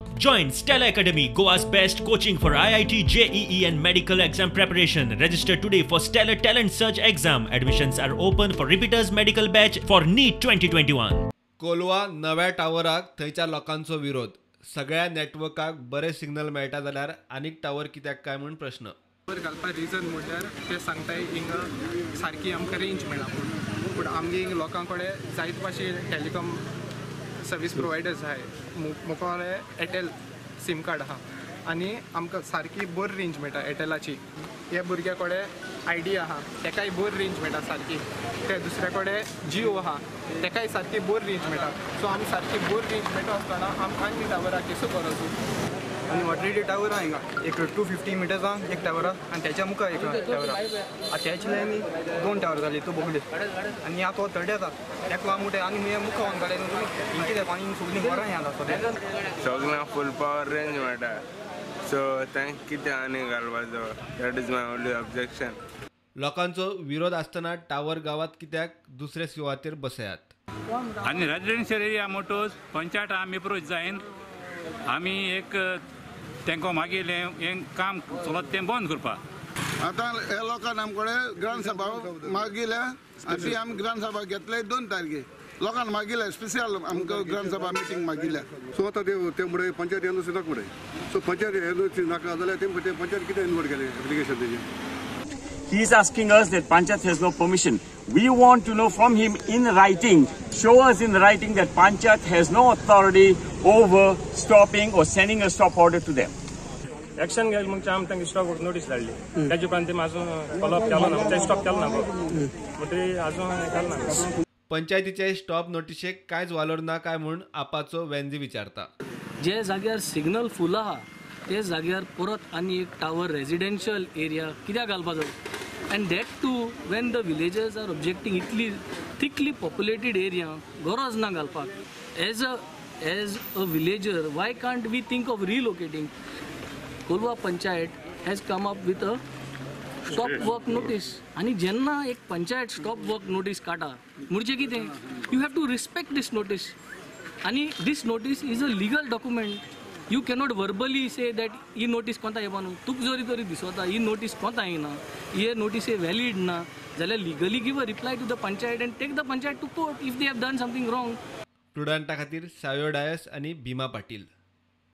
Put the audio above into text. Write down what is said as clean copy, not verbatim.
Join Stella Academy, Goa's best coaching for IIT, JEE and medical exam preparation. Register today for Stellar Talent Search exam. Admissions are open for repeaters medical batch for NEET 2021. Kolwa नव्या टावराक थंयच्या लोकांचो विरोध. सगळ्या नेटवर्काक बरे signal मेळटा जाल्यार आनीक tower कित्याक काय म्हूण प्रश्न. टावर घालपाक रिजन म्हटल्यार ते सांगताय हिंगा सारकी आमकां रेंज मेळना पूण आमगे हिंगा लोकां कडेन जायत भाशेन टॅलिकॉम सर्वीस प्रोवायडर्स आहाय. मुको एअरटेल सीम कार्ड आहा आनी आमकां सारकी बरी रेंज मेळटा एअरटेलाची. हे भुरग्या कडेन आयडिया आहा तेकाय बरी रेंज मेळटा सारकी. ते दुसऱ्या कडेन जियो आहा तेकाय सारकी बरी रेंज मेळटा. सो आमी सारकी बरी रेंज मेळटा आसतना आमकां आनी टावराक केसो गरज. आणि ऑलरेडी टावर आहे हिंगा एक 250 मिटरचा एक टावर आणि त्याच्या मुखार एक टावर. त्याची लाईनी 2 टावर झाली तो बघले आणि आता तड्याचा एक मोठे आणि मी मुख ऑन करायला इंकी पाणी सोडली बरं आहे आता सगळ्यांना फुल पॉवर रेंज मेळटा. सो तांकां कितें आनी घालपाचो. That is my only objection. लोकांचो विरोध आसतना टावर गावात कित्याक दुसऱ्या सुवातेर बसयात. आनी रेजिडेन्शियल एरिया मोटोस पंचायत आमी अप्रोच जायन आमी एक तांकां मागीर हें काम चलत तें बंद करपा. आतां हे लोकांनी आमकडे ग्रामसभा मागिल्या आनी ती आमी ग्रामसभा घेतले 2 तारखे. लोकांनी मागिल्या स्पेशल आमकां ग्रामसभा मिटींग मागिल्या. सो आतां ते मुळे पंचायत एनओसी नाका मुळे. सो पंचायत एनओसी नाका जाल्यार ते पंचायत कितें इन्वॉल्व केले एप्लिकेशन तेजें. He is asking us that Panchayat has no permission. We want to know from him in writing, show us in writing that Panchayat has no authority over stopping or sending a stop order to them. Action घेल मग आम तांकां stop notice धाडली. त्याच्या उपरांत ते अजून follow up केलो ना. ते स्टॉप केलो ना बट ते अजून केलो ना. पंचायतीचे स्टॉप नोटिशेक कांयच वालोर ना काय म्हूण आपाचो वेंजी विचारता. जे जाग्यार सिग्नल फूल आहा ते जाग्यार परत आनी एक टावर रेजिडेन्शियल एरिया कित्याक घालपाचो. And that too when the villagers are objecting Italy thickly populated area गरज ना घालपाक. As a villager why can't we think of relocating? Kolwa Panchayat has come up with a stop work notice. आणि जेन्ना एक panchayat stop work notice काढा म्हणजे कितें you have to respect this notice. आणि this notice is a legal document. You cannot verbally say that ये notice कोणता येवपा न्हू. तुका जरी तरी दिसता ही नोटीस कोणता येना ये नोटीस वॅलीड ना जाल्यार legally give a reply to the panchayat and take the panchayat to court if they have done something wrong. स्टुडंटा खातीर सायो डायस आनी भीमा पाटील.